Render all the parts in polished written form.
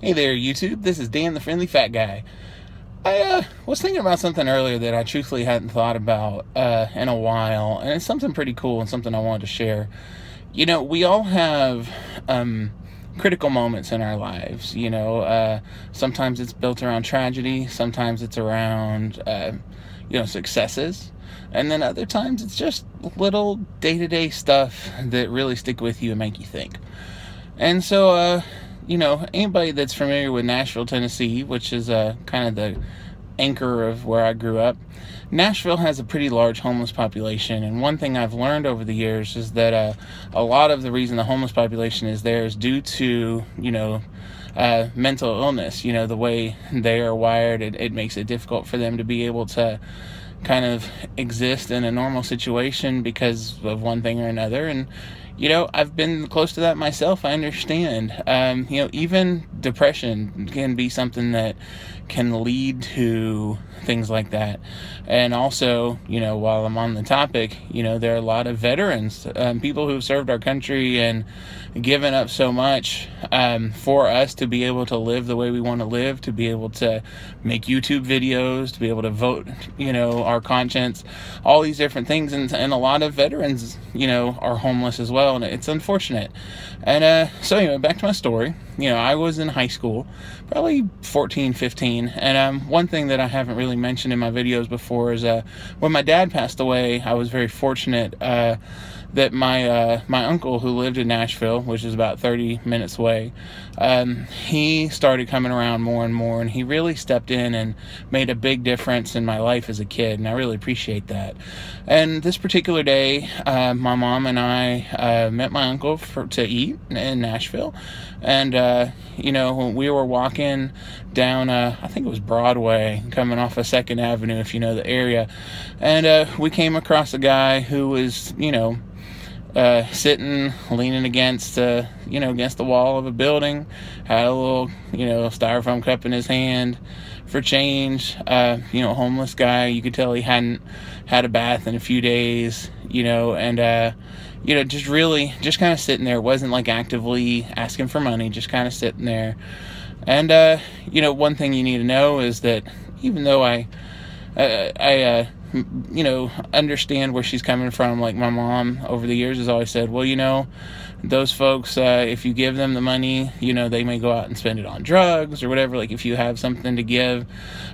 Hey there, YouTube. This is Dan the Friendly Fat Guy. I was thinking about something earlier that I truthfully hadn't thought about in a while, and it's something pretty cool and something I wanted to share. You know, we all have critical moments in our lives. Sometimes it's built around tragedy, sometimes it's around successes, and then other times it's just little day-to-day stuff that really stick with you and make you think. And so, anybody that's familiar with Nashville, Tennessee, which is kind of the anchor of where I grew up, Nashville has a pretty large homeless population. And one thing I've learned over the years is that a lot of the reason the homeless population is there is due to, mental illness. The way they are wired, it makes it difficult for them to be able to kind of exist in a normal situation because of one thing or another. And I've been close to that myself. I understand. Even depression can be something that can lead to things like that. And also, while I'm on the topic, there are a lot of veterans, people who've served our country and given up so much for us to be able to live the way we want to live, to be able to make YouTube videos, to be able to vote, our conscience, all these different things. And a lot of veterans, are homeless as well. And it's unfortunate. And so anyway, back to my story. I was in high school, probably 14, 15. And one thing that I haven't really mentioned in my videos before is when my dad passed away, I was very fortunate that my uncle, who lived in Nashville, which is about 30 minutes away, he started coming around more and more, and he really stepped in and made a big difference in my life as a kid, and I really appreciate that. And this particular day, my mom and I met my uncle to eat in Nashville, and we were walking down, I think it was Broadway, coming off of 2nd Avenue, if you know the area, and we came across a guy who was, sitting, leaning against the wall of a building, had a little, styrofoam cup in his hand for change. Homeless guy. You could tell he hadn't had a bath in a few days, and just kind of sitting there. Wasn't like actively asking for money, just kind of sitting there. And one thing you need to know is that even though I understand where she's coming from. Like, my mom over the years has always said, well, those folks, if you give them the money, they may go out and spend it on drugs or whatever. Like, if you have something to give,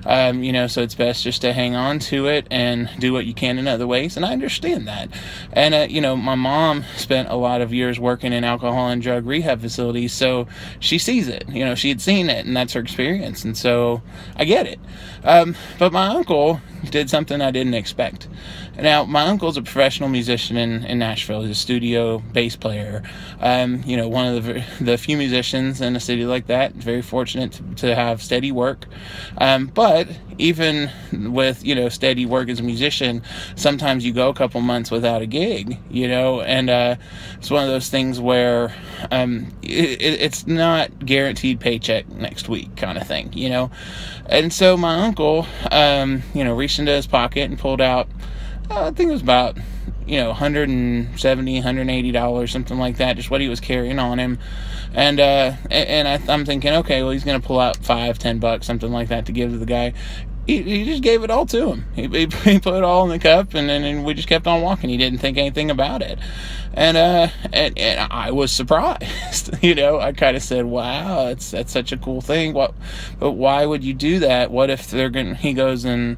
so it's best just to hang on to it and do what you can in other ways. And I understand that. And, my mom spent a lot of years working in alcohol and drug rehab facilities, so she sees it. She had seen it, and that's her experience. And so I get it. But my uncle did something I didn't expect. Now, my uncle's a professional musician in Nashville. He's a studio bass player. One of the few musicians in a city like that. Very fortunate to have steady work. But even with, steady work as a musician, sometimes you go a couple months without a gig, and it's one of those things where it's not guaranteed paycheck next week kind of thing, And so my uncle, reached into his pocket and pulled out, I think it was about, $170, $180, something like that, just what he was carrying on him. And I'm thinking, okay, well, he's going to pull out $5-10, something like that, to give to the guy. He just gave it all to him. He put it all in the cup, and then we just kept on walking. He didn't think anything about it. And I was surprised. I kind of said, wow, that's such a cool thing. But why would you do that? What if he goes and,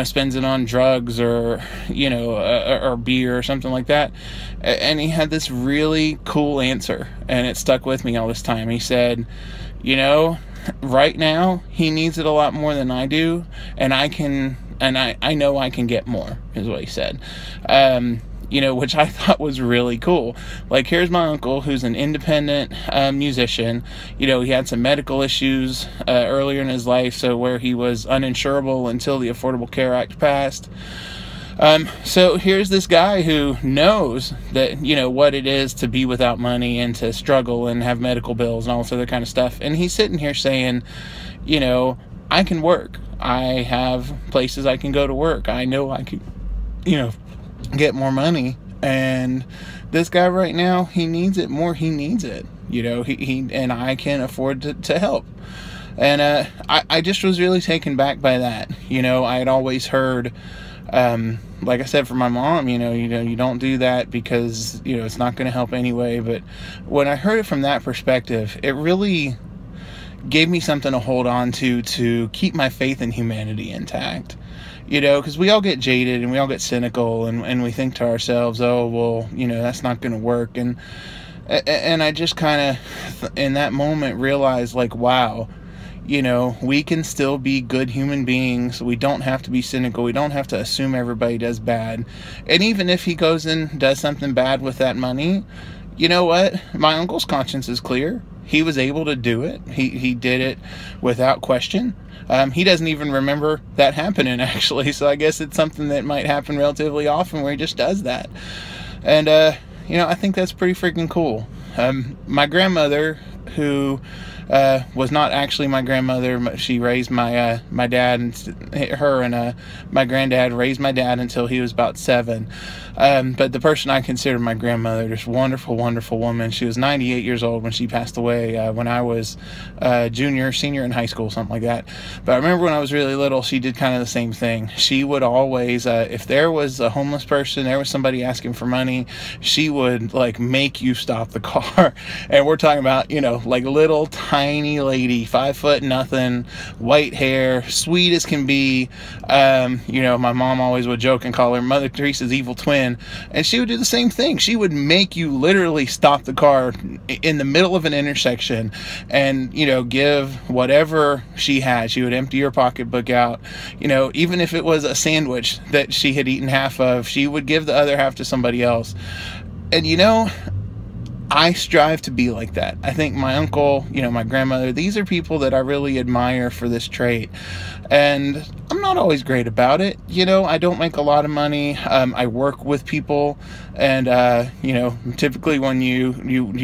spends it on drugs or beer or something like that? And he had this really cool answer, and it stuck with me all this time. He said, right now he needs it a lot more than I do, and I know I can get more, is what he said. Which I thought was really cool. Like, here's my uncle, who's an independent musician. He had some medical issues earlier in his life, so where he was uninsurable until the Affordable Care Act passed. So here's this guy who knows that, what it is to be without money and to struggle and have medical bills and all this other kind of stuff. And he's sitting here saying, I can work. I have places I can go to work. I know I can, get more money. And this guy right now, he needs it more. He needs it. You know, he and I can afford to help. And I just was really taken back by that. You know, I had always heard, like I said, from my mom, you don't do that because, it's not going to help anyway. But when I heard it from that perspective, it really gave me something to hold on to keep my faith in humanity intact. Because we all get jaded and we all get cynical, and we think to ourselves, oh, well, that's not going to work. And I just kind of, in that moment, realized, like, wow, we can still be good human beings. We don't have to be cynical. We don't have to assume everybody does bad. And even if he goes and does something bad with that money, you know what? My uncle's conscience is clear. He was able to do it. He did it without question. He doesn't even remember that happening, actually. So I guess it's something that might happen relatively often where he just does that. And, I think that's pretty freaking cool. My grandmother, who was not actually my grandmother, she raised my dad, and her and my granddad raised my dad until he was about 7. But the person I consider my grandmother, this wonderful, wonderful woman, she was 98 years old when she passed away when I was senior in high school, something like that. But I remember when I was really little, she did kind of the same thing. She would always, if there was a homeless person, there was somebody asking for money, she would like make you stop the car. And we're talking about, like little tiny lady, 5 foot nothing, white hair, sweet as can be. My mom always would joke and call her Mother Teresa's evil twin, and she would do the same thing. She would make you literally stop the car in the middle of an intersection and, give whatever she had. She would empty her pocketbook out, even if it was a sandwich that she had eaten half of, she would give the other half to somebody else. And, I strive to be like that. I think my uncle, my grandmother, these are people that I really admire for this trait. And I'm not always great about it. I don't make a lot of money. I work with people, and, typically when you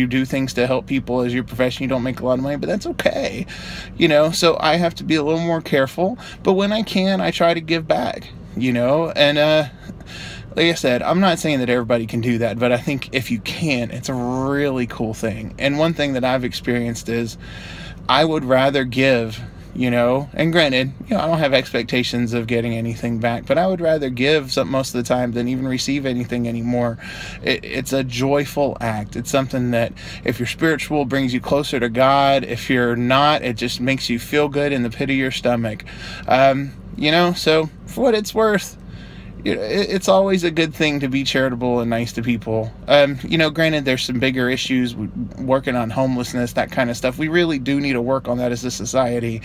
do things to help people as your profession, you don't make a lot of money, but that's okay. So I have to be a little more careful, but when I can, I try to give back, and, like I said, I'm not saying that everybody can do that, but I think if you can, it's a really cool thing. And one thing that I've experienced is I would rather give, and granted, I don't have expectations of getting anything back, but I would rather give most of the time than even receive anything anymore. It's a joyful act. It's something that if you're spiritual, brings you closer to God. If you're not, it just makes you feel good in the pit of your stomach. So for what it's worth, it's always a good thing to be charitable and nice to people. Granted, there's some bigger issues working on homelessness, that kind of stuff. We really do need to work on that as a society.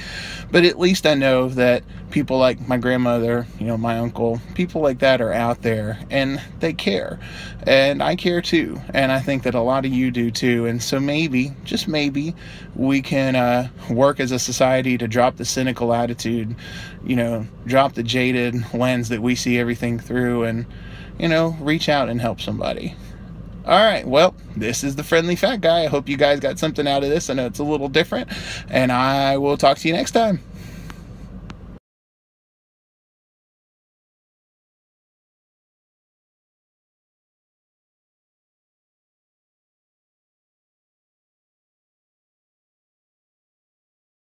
But at least I know that people like my grandmother, my uncle, people like that are out there and they care. And I care too. And I think that a lot of you do too. And so maybe, just maybe, we can work as a society to drop the cynical attitude, drop the jaded lens that we see everything through, and reach out and help somebody. All right, well, this is the Friendly Fat Guy. I hope you guys got something out of this. I know it's a little different, and I will talk to you next time.